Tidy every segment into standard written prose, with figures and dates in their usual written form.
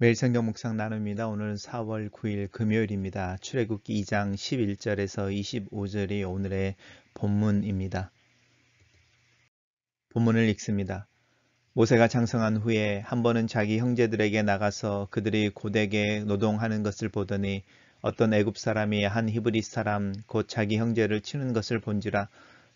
매일 성경 묵상 나눕니다. 오늘은 4월 9일 금요일입니다. 출애굽기 2장 11절에서 25절이 오늘의 본문입니다. 본문을 읽습니다. 모세가 장성한 후에 한 번은 자기 형제들에게 나가서 그들이 고되게 노동하는 것을 보더니 어떤 애굽 사람이 한 히브리 사람 곧 자기 형제를 치는 것을 본지라.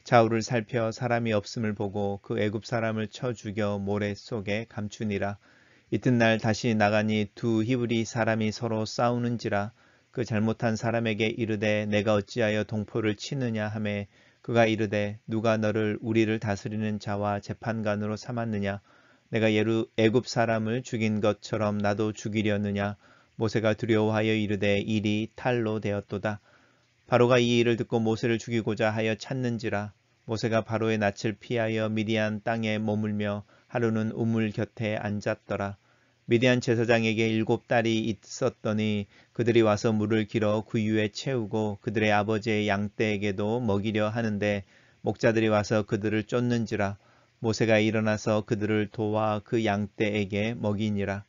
좌우를 살펴 사람이 없음을 보고 그 애굽 사람을 쳐 죽여 모래 속에 감추니라. 이튿날 다시 나가니 두 히브리 사람이 서로 싸우는지라. 그 잘못한 사람에게 이르되 내가 어찌하여 동포를 치느냐 하매 그가 이르되 누가 너를 우리를 다스리는 자와 재판관으로 삼았느냐. 내가 애굽 사람을 죽인 것처럼 나도 죽이려느냐. 모세가 두려워하여 이르되 일이 탈로 되었도다. 바로가 이 일을 듣고 모세를 죽이고자 하여 찾는지라. 모세가 바로의 낯을 피하여 미디안 땅에 머물며 하루는 우물 곁에 앉았더라. 미디안 제사장에게 7딸이 있었더니 그들이 와서 물을 길어 구유에 채우고 그들의 아버지의 양떼에게도 먹이려 하는데 목자들이 와서 그들을 쫓는지라. 모세가 일어나서 그들을 도와 그 양떼에게 먹이니라.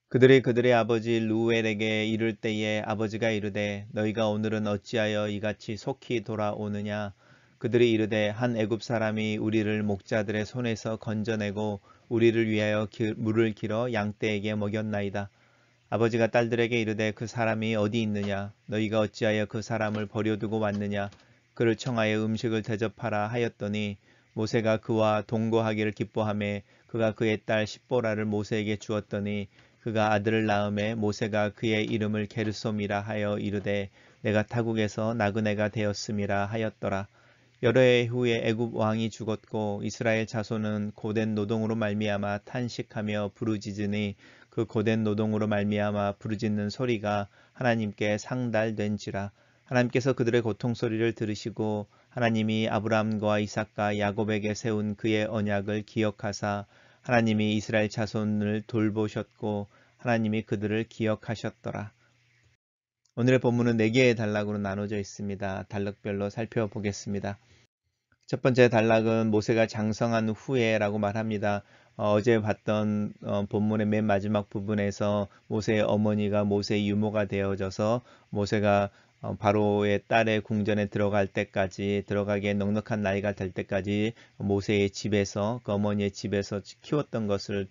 그들이 그들의 아버지 루엘에게 이를 때에 아버지가 이르되 너희가 오늘은 어찌하여 이같이 속히 돌아오느냐. 그들이 이르되 한 애굽 사람이 우리를 목자들의 손에서 건져내고 우리를 위하여 물을 길어 양떼에게 먹였나이다. 아버지가 딸들에게 이르되 그 사람이 어디 있느냐. 너희가 어찌하여 그 사람을 버려두고 왔느냐. 그를 청하여 음식을 대접하라 하였더니 모세가 그와 동거하기를 기뻐하며 그가 그의 딸 십보라를 모세에게 주었더니 그가 아들을 낳음에 모세가 그의 이름을 게르솜이라 하여 이르되 내가 타국에서 나그네가 되었음이라 하였더라. 여러 해 후에 애굽 왕이 죽었고 이스라엘 자손은 고된 노동으로 말미암아 탄식하며 부르짖으니 그 고된 노동으로 말미암아 부르짖는 소리가 하나님께 상달된지라. 하나님께서 그들의 고통 소리를 들으시고 하나님이 아브라함과 이삭과 야곱에게 세운 그의 언약을 기억하사 하나님이 이스라엘 자손을 돌보셨고 하나님이 그들을 기억하셨더라. 오늘의 본문은 4개의 단락으로 나눠져 있습니다. 단락별로 살펴보겠습니다. 첫 번째 단락은 모세가 장성한 후에라고 말합니다. 어제 봤던 본문의 맨 마지막 부분에서 모세의 어머니가 모세의 유모가 되어져서 모세가 바로의 딸의 궁전에 들어갈 때까지 들어가기에 넉넉한 나이가 될 때까지 모세의 집에서 그 어머니의 집에서 키웠던 것을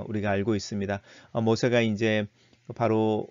우리가 알고 있습니다. 모세가 이제 바로의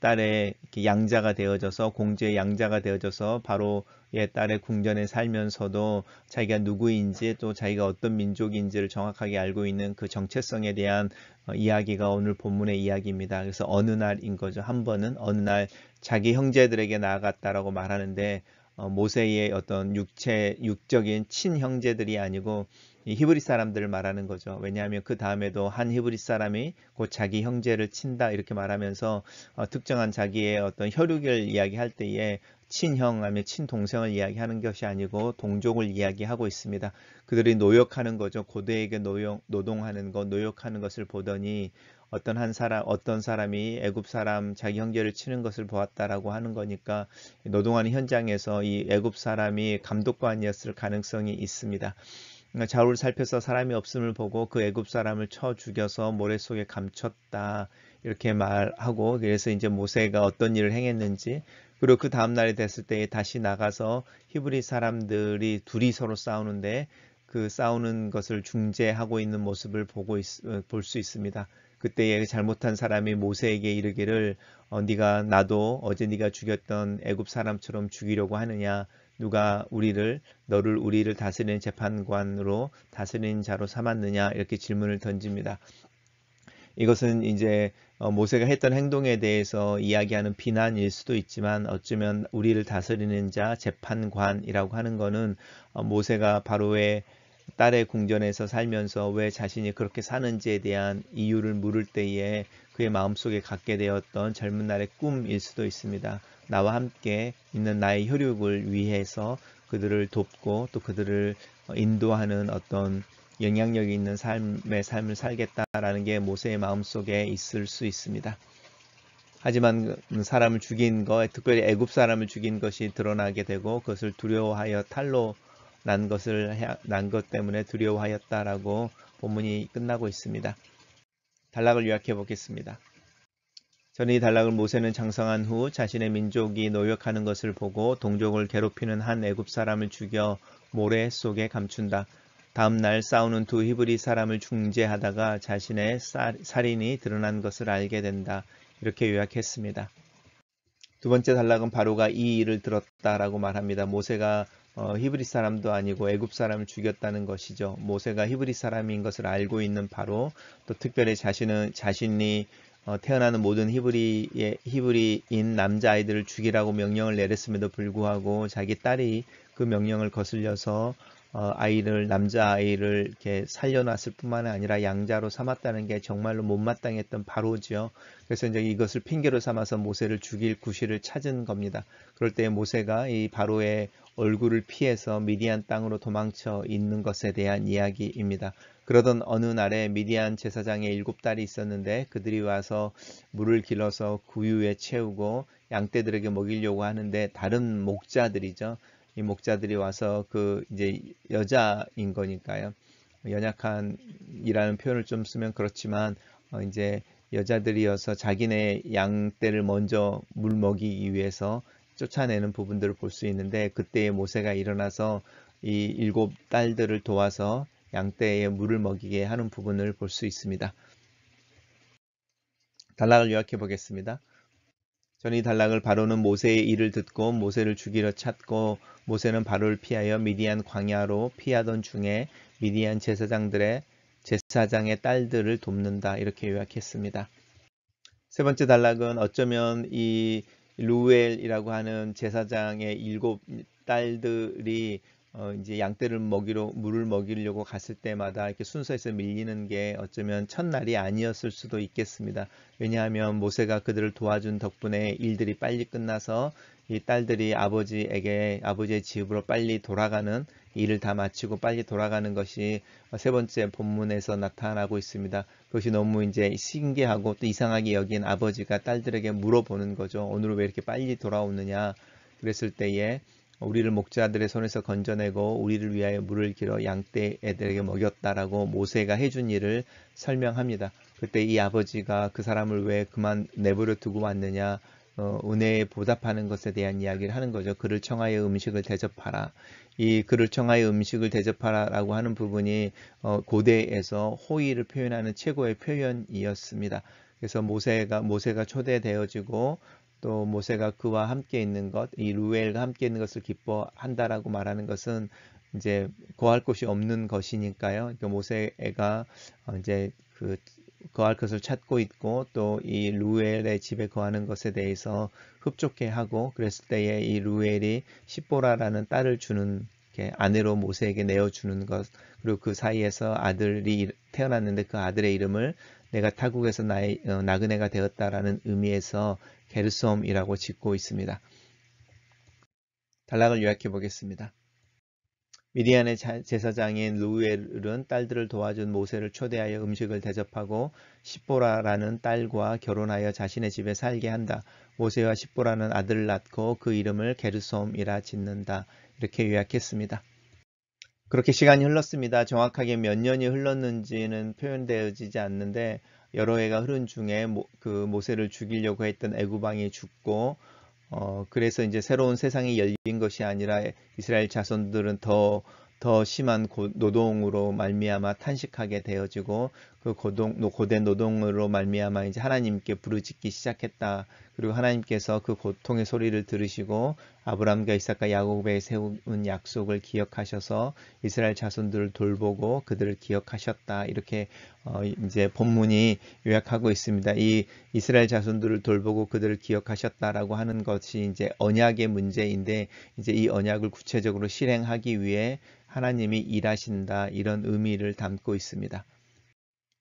딸의 양자가 되어져서 공주의 양자가 되어져서 바로의 딸의 궁전에 살면서도 자기가 누구인지 또 자기가 어떤 민족인지를 정확하게 알고 있는 그 정체성에 대한 이야기가 오늘 본문의 이야기입니다. 그래서 어느 날인 거죠. 한 번은 어느 날 자기 형제들에게 나아갔다라고 말하는데 모세의 어떤 육적인 친형제들이 아니고 이 히브리 사람들을 말하는 거죠. 왜냐하면 그 다음에도 한 히브리 사람이 곧 자기 형제를 친다 이렇게 말하면서 특정한 자기의 어떤 혈육을 이야기할 때에 친형 하면 친동생을 이야기하는 것이 아니고 동족을 이야기하고 있습니다. 그들이 노역하는 거죠. 고대에게 노동하는 것, 노역하는 것을 보더니 어떤 사람이 애굽 사람 자기 형제를 치는 것을 보았다라고 하는 거니까 노동하는 현장에서 이 애굽 사람이 감독관이었을 가능성이 있습니다. 좌우를 살펴서 사람이 없음을 보고 그 애굽 사람을 쳐 죽여서 모래 속에 감췄다 이렇게 말하고 그래서 이제 모세가 어떤 일을 행했는지 그리고 그 다음 날이 됐을 때 다시 나가서 히브리 사람들이 둘이 서로 싸우는데 그 싸우는 것을 중재하고 있는 모습을 볼 수 있습니다. 그때에 잘못한 사람이 모세에게 이르기를 네가 나도 어제 네가 죽였던 애굽 사람처럼 죽이려고 하느냐. 누가 너를 우리를 다스리는 재판관으로 다스리는 자로 삼았느냐 이렇게 질문을 던집니다. 이것은 이제 모세가 했던 행동에 대해서 이야기하는 비난일 수도 있지만 어쩌면 우리를 다스리는 자 재판관이라고 하는 것은 모세가 바로의 딸의 궁전에서 살면서 왜 자신이 그렇게 사는지에 대한 이유를 물을 때에 그의 마음속에 갖게 되었던 젊은 날의 꿈일 수도 있습니다. 나와 함께 있는 나의 혈육을 위해서 그들을 돕고 또 그들을 인도하는 어떤 영향력이 있는 삶을 살겠다라는 게 모세의 마음속에 있을 수 있습니다. 하지만 사람을 죽인 것, 특별히 애굽 사람을 죽인 것이 드러나게 되고 그것을 두려워하여 탈로 난 것 때문에 두려워하였다라고 본문이 끝나고 있습니다. 단락을 요약해 보겠습니다. 전이 단락을 모세는 장성한 후 자신의 민족이 노역하는 것을 보고 동족을 괴롭히는 한 애굽 사람을 죽여 모래 속에 감춘다. 다음 날 싸우는 두 히브리 사람을 중재하다가 자신의 살인이 드러난 것을 알게 된다. 이렇게 요약했습니다. 두 번째 단락은 바로가 이 일을 들었다라고 말합니다. 모세가 히브리 사람도 아니고 애굽 사람을 죽였다는 것이죠. 모세가 히브리 사람인 것을 알고 있는 바로, 또 특별히 자신이 태어나는 모든 히브리인 남자아이들을 죽이라고 명령을 내렸음에도 불구하고 자기 딸이 그 명령을 거슬려서 남자아이를 이렇게 살려놨을 뿐만 아니라 양자로 삼았다는 게 정말로 못마땅했던 바로지요. 그래서 이제 이것을 핑계로 삼아서 모세를 죽일 구실을 찾은 겁니다. 그럴 때 모세가 이 바로의 얼굴을 피해서 미디안 땅으로 도망쳐 있는 것에 대한 이야기입니다. 그러던 어느 날에 미디안 제사장의 7딸이 있었는데 그들이 와서 물을 길러서 구유에 채우고 양떼들에게 먹이려고 하는데 다른 목자들이죠. 이 목자들이 와서 이제 여자인 거니까요. 연약한이라는 표현을 좀 쓰면 그렇지만 이제 여자들이어서 자기네 양떼를 먼저 물 먹이기 위해서 쫓아내는 부분들을 볼 수 있는데, 그때의 모세가 일어나서 이 7딸들을 도와서 양떼에 물을 먹이게 하는 부분을 볼 수 있습니다. 단락을 요약해 보겠습니다. 전이 단락을 바로는 모세의 일을 듣고 모세를 죽이려 찾고 모세는 바로를 피하여 미디안 광야로 피하던 중에 미디안 제사장의 딸들을 돕는다. 이렇게 요약했습니다. 세 번째 단락은 어쩌면 이 루엘이라고 하는 제사장의 7딸들이 이제 양떼를 물을 먹이려고 갔을 때마다 이렇게 순서에서 밀리는 게 어쩌면 첫날이 아니었을 수도 있겠습니다. 왜냐하면 모세가 그들을 도와준 덕분에 일들이 빨리 끝나서 이 딸들이 아버지의 집으로 빨리 돌아가는, 일을 다 마치고 빨리 돌아가는 것이 세 번째 본문에서 나타나고 있습니다. 그것이 너무 이제 신기하고 또 이상하게 여긴 아버지가 딸들에게 물어보는 거죠. 오늘 왜 이렇게 빨리 돌아오느냐. 그랬을 때에 우리를 목자들의 손에서 건져내고 우리를 위하여 물을 길어 양떼 애들에게 먹였다라고 모세가 해준 일을 설명합니다. 그때 이 아버지가 그 사람을 왜 그만 내버려 두고 왔느냐, 은혜에 보답하는 것에 대한 이야기를 하는 거죠. 그를 청하여 음식을 대접하라. 이 그를 청하여 음식을 대접하라라고 하는 부분이 고대에서 호의를 표현하는 최고의 표현이었습니다. 그래서 모세가 초대되어지고 또 모세가 그와 함께 있는 것, 이 루엘과 함께 있는 것을 기뻐한다라고 말하는 것은 이제 거할 곳이 없는 것이니까요. 그러니까 모세가 이제 거할 것을 찾고 있고 또 이 루엘의 집에 거하는 것에 대해서 흡족해하고, 그랬을 때에 이 루엘이 십보라라는 딸을 주는 아내로 모세에게 내어주는 것, 그리고 그 사이에서 아들이 태어났는데 그 아들의 이름을 내가 타국에서 나그네가 되었다라는 의미에서 게르솜이라고 짓고 있습니다. 단락을 요약해 보겠습니다. 미디안의 제사장인 루엘은 딸들을 도와준 모세를 초대하여 음식을 대접하고 십보라라는 딸과 결혼하여 자신의 집에 살게 한다. 모세와 십보라는 아들을 낳고 그 이름을 게르솜이라 짓는다. 이렇게 요약했습니다. 그렇게 시간이 흘렀습니다. 정확하게 몇 년이 흘렀는지는 표현되어지지 않는데 여러 해가 흐른 중에 모세를 죽이려고 했던 애굽 왕이 죽고, 그래서 이제 새로운 세상이 열린 것이 아니라 이스라엘 자손들은 더 심한 노동으로 말미암아 탄식하게 되어지고, 그 고된 노동으로 말미암아 이제 하나님께 부르짖기 시작했다. 그리고 하나님께서 그 고통의 소리를 들으시고 아브라함과 이삭과 야곱에 세운 약속을 기억하셔서 이스라엘 자손들을 돌보고 그들을 기억하셨다. 이렇게 이제 본문이 요약하고 있습니다. 이 이스라엘 자손들을 돌보고 그들을 기억하셨다라고 하는 것이 이제 언약의 문제인데, 이제 이 언약을 구체적으로 실행하기 위해 하나님이 일하신다, 이런 의미를 담고 있습니다.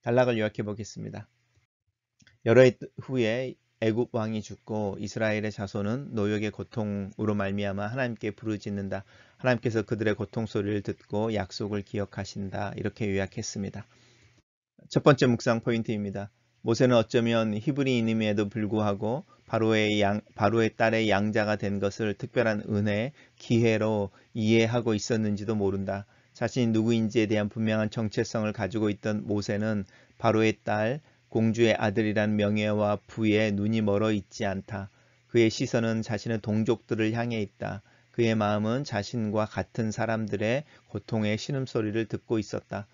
단락을 요약해 보겠습니다. 여러 해 후에 애굽 왕이 죽고 이스라엘의 자손은 노역의 고통으로 말미암아 하나님께 부르짖는다. 하나님께서 그들의 고통 소리를 듣고 약속을 기억하신다. 이렇게 요약했습니다. 첫 번째 묵상 포인트입니다. 모세는 어쩌면 히브리인임에도 불구하고 바로의 딸의 양자가 된 것을 특별한 은혜, 기회로 이해하고 있었는지도 모른다. 자신이 누구인지에 대한 분명한 정체성을 가지고 있던 모세는 바로의 딸, 공주의 아들이란 명예와 부에 눈이 멀어 있지 않다. 그의 시선은 자신의 동족들을 향해 있다. 그의 마음은 자신과 같은 사람들의 고통의 신음소리를 듣고 있었다.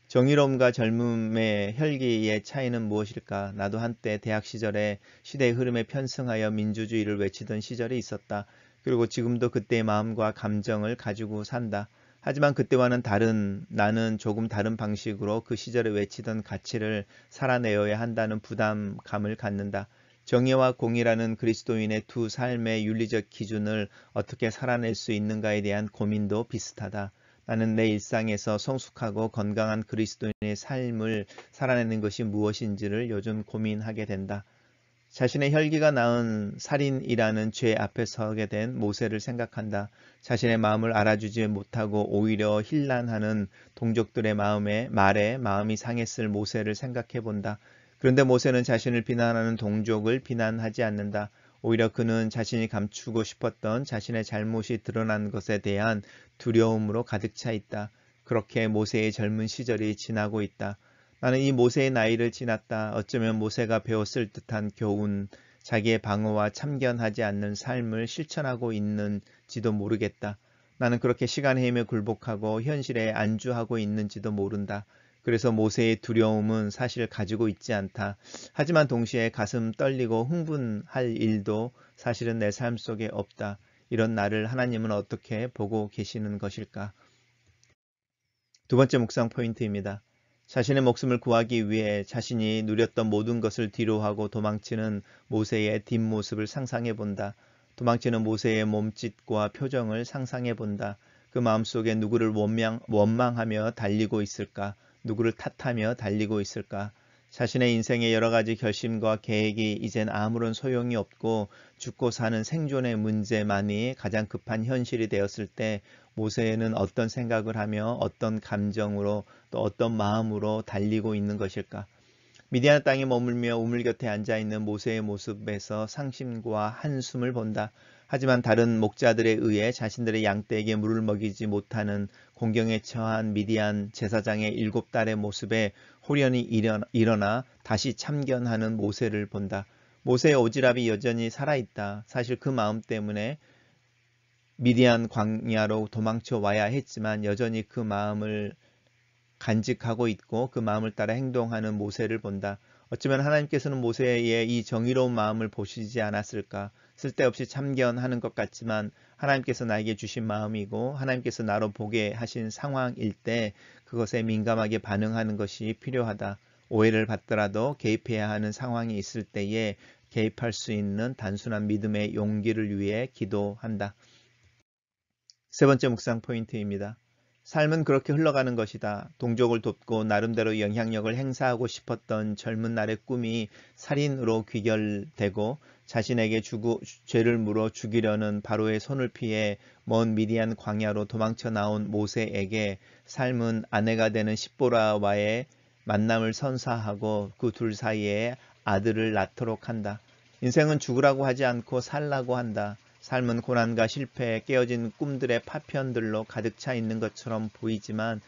정의로움과 젊음의 혈기의 차이는 무엇일까? 나도 한때 대학 시절에 시대의 흐름에 편승하여 민주주의를 외치던 시절이 있었다. 그리고 지금도 그때의 마음과 감정을 가지고 산다. 하지만 그때와는 다른, 나는 조금 다른 방식으로 그 시절에 외치던 가치를 살아내어야 한다는 부담감을 갖는다. 정의와 공의라는 그리스도인의 두 삶의 윤리적 기준을 어떻게 살아낼 수 있는가에 대한 고민도 비슷하다. 나는 내 일상에서 성숙하고 건강한 그리스도인의 삶을 살아내는 것이 무엇인지를 요즘 고민하게 된다. 자신의 혈기가 낳은 살인이라는 죄 앞에 서게 된 모세를 생각한다. 자신의 마음을 알아주지 못하고 오히려 힐난하는 동족들의 말에 마음이 상했을 모세를 생각해 본다. 그런데 모세는 자신을 비난하는 동족을 비난하지 않는다. 오히려 그는 자신이 감추고 싶었던 자신의 잘못이 드러난 것에 대한 두려움으로 가득 차 있다. 그렇게 모세의 젊은 시절이 지나고 있다. 나는 이 모세의 나이를 지났다. 어쩌면 모세가 배웠을 듯한 교훈, 자기의 방어와 참견하지 않는 삶을 실천하고 있는지도 모르겠다. 나는 그렇게 시간의 힘에 굴복하고 현실에 안주하고 있는지도 모른다. 그래서 모세의 두려움은 사실 가지고 있지 않다. 하지만 동시에 가슴 떨리고 흥분할 일도 사실은 내 삶 속에 없다. 이런 나를 하나님은 어떻게 보고 계시는 것일까? 두 번째 묵상 포인트입니다. 자신의 목숨을 구하기 위해 자신이 누렸던 모든 것을 뒤로하고 도망치는 모세의 뒷모습을 상상해 본다. 도망치는 모세의 몸짓과 표정을 상상해 본다. 그 마음속에 누구를 원망하며 달리고 있을까? 누구를 탓하며 달리고 있을까? 자신의 인생의 여러 가지 결심과 계획이 이젠 아무런 소용이 없고 죽고 사는 생존의 문제만이 가장 급한 현실이 되었을 때 모세는 어떤 생각을 하며 어떤 감정으로 또 어떤 마음으로 달리고 있는 것일까? 미디안 땅에 머물며 우물 곁에 앉아있는 모세의 모습에서 상심과 한숨을 본다. 하지만 다른 목자들에 의해 자신들의 양떼에게 물을 먹이지 못하는 공경에 처한 미디안 제사장의 7딸의 모습에 호련히 일어나 다시 참견하는 모세를 본다. 모세의 오지랖이 여전히 살아있다. 사실 그 마음 때문에 미디안 광야로 도망쳐 와야 했지만 여전히 그 마음을 간직하고 있고 그 마음을 따라 행동하는 모세를 본다. 어쩌면 하나님께서는 모세의 이 정의로운 마음을 보시지 않았을까? 쓸데없이 참견하는 것 같지만 하나님께서 나에게 주신 마음이고 하나님께서 나로 보게 하신 상황일 때 그것에 민감하게 반응하는 것이 필요하다. 오해를 받더라도 개입해야 하는 상황이 있을 때에 개입할 수 있는 단순한 믿음의 용기를 위해 기도한다. 세 번째 묵상 포인트입니다. 삶은 그렇게 흘러가는 것이다. 동족을 돕고 나름대로 영향력을 행사하고 싶었던 젊은 날의 꿈이 살인으로 귀결되고 자신에게 죄를 물어 죽이려는 바로의 손을 피해 먼 미디안 광야로 도망쳐 나온 모세에게 삶은 아내가 되는 십보라와의 만남을 선사하고 그 둘 사이에 아들을 낳도록 한다. 인생은 죽으라고 하지 않고 살라고 한다. 삶은 고난과 실패, 깨어진 꿈들의 파편들로 가득 차 있는 것처럼 보이지만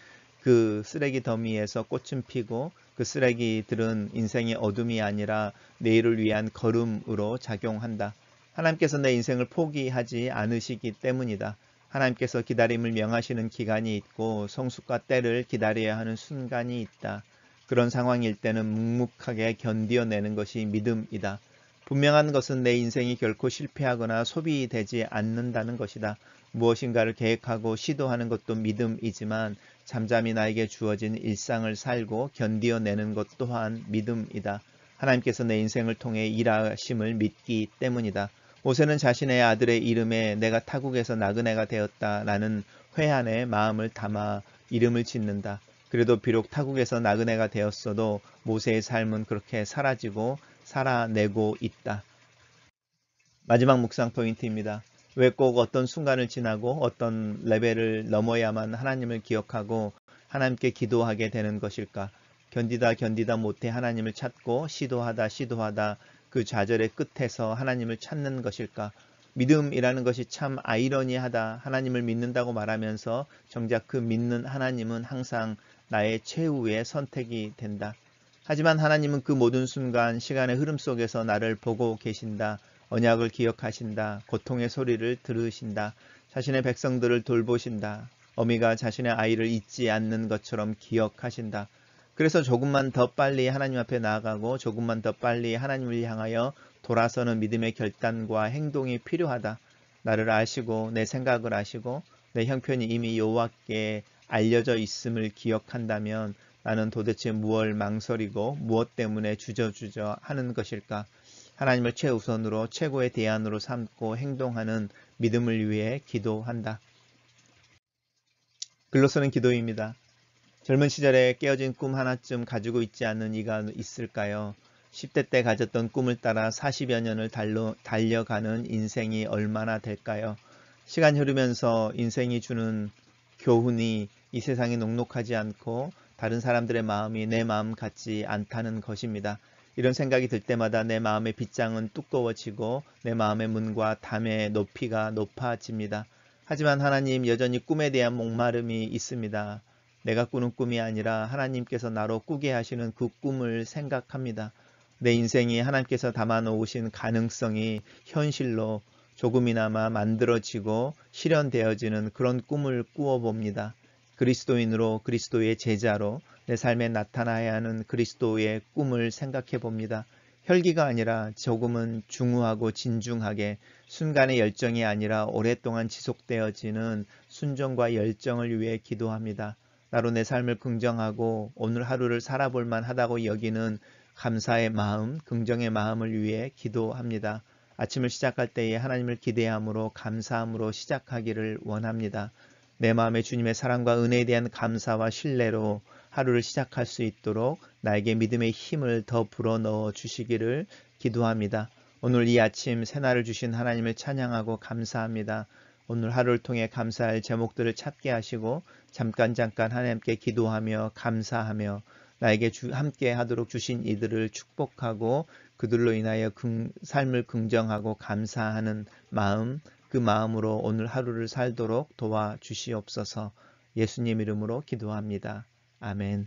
그 쓰레기 더미에서 꽃은 피고 그 쓰레기들은 인생의 어둠이 아니라 내일을 위한 걸음으로 작용한다. 하나님께서 내 인생을 포기하지 않으시기 때문이다. 하나님께서 기다림을 명하시는 기간이 있고 성숙과 때를 기다려야 하는 순간이 있다. 그런 상황일 때는 묵묵하게 견디어내는 것이 믿음이다. 분명한 것은 내 인생이 결코 실패하거나 소비되지 않는다는 것이다. 무엇인가를 계획하고 시도하는 것도 믿음이지만 잠잠히 나에게 주어진 일상을 살고 견디어내는 것 또한 믿음이다. 하나님께서 내 인생을 통해 일하심을 믿기 때문이다. 모세는 자신의 아들의 이름에 내가 타국에서 나그네가 되었다라는 회한의 마음을 담아 이름을 짓는다. 그래도 비록 타국에서 나그네가 되었어도 모세의 삶은 그렇게 사라지고 살아내고 있다. 마지막 묵상 포인트입니다. 왜 꼭 어떤 순간을 지나고 어떤 레벨을 넘어야만 하나님을 기억하고 하나님께 기도하게 되는 것일까? 견디다 못해 하나님을 찾고 시도하다 그 좌절의 끝에서 하나님을 찾는 것일까? 믿음이라는 것이 참 아이러니하다. 하나님을 믿는다고 말하면서 정작 그 믿는 하나님은 항상 나의 최후의 선택이 된다. 하지만 하나님은 그 모든 순간 시간의 흐름 속에서 나를 보고 계신다. 언약을 기억하신다. 고통의 소리를 들으신다. 자신의 백성들을 돌보신다. 어미가 자신의 아이를 잊지 않는 것처럼 기억하신다. 그래서 조금만 더 빨리 하나님 앞에 나아가고 조금만 더 빨리 하나님을 향하여 돌아서는 믿음의 결단과 행동이 필요하다. 나를 아시고 내 생각을 아시고 내 형편이 이미 여호와께 알려져 있음을 기억한다면 나는 도대체 무엇을 망설이고 무엇 때문에 주저주저 하는 것일까? 하나님을 최우선으로 최고의 대안으로 삼고 행동하는 믿음을 위해 기도한다. 글로서는 기도입니다. 젊은 시절에 깨어진 꿈 하나쯤 가지고 있지 않는 이가 있을까요? 10대 때 가졌던 꿈을 따라 40여 년을 달려가는 인생이 얼마나 될까요? 시간 흐르면서 인생이 주는 교훈이 이 세상이 녹록하지 않고 다른 사람들의 마음이 내 마음 같지 않다는 것입니다. 이런 생각이 들 때마다 내 마음의 빗장은 두꺼워지고 내 마음의 문과 담의 높이가 높아집니다. 하지만 하나님 여전히 꿈에 대한 목마름이 있습니다. 내가 꾸는 꿈이 아니라 하나님께서 나로 꾸게 하시는 그 꿈을 생각합니다. 내 인생이 하나님께서 담아놓으신 가능성이 현실로 조금이나마 만들어지고 실현되어지는 그런 꿈을 꾸어봅니다. 그리스도인으로 그리스도의 제자로 내 삶에 나타나야 하는 그리스도의 꿈을 생각해 봅니다. 혈기가 아니라 조금은 중후하고 진중하게 순간의 열정이 아니라 오랫동안 지속되어지는 순종과 열정을 위해 기도합니다. 나로 내 삶을 긍정하고 오늘 하루를 살아볼 만하다고 여기는 감사의 마음, 긍정의 마음을 위해 기도합니다. 아침을 시작할 때에 하나님을 기대함으로 감사함으로 시작하기를 원합니다. 내 마음에 주님의 사랑과 은혜에 대한 감사와 신뢰로 하루를 시작할 수 있도록 나에게 믿음의 힘을 더 불어넣어 주시기를 기도합니다. 오늘 이 아침 새날을 주신 하나님을 찬양하고 감사합니다. 오늘 하루를 통해 감사할 제목들을 찾게 하시고 잠깐 하나님께 기도하며 감사하며 나에게 함께 하도록 주신 이들을 축복하고 그들로 인하여 삶을 긍정하고 감사하는 마음, 그 마음으로 오늘 하루를 살도록 도와주시옵소서. 예수님 이름으로 기도합니다. 아멘.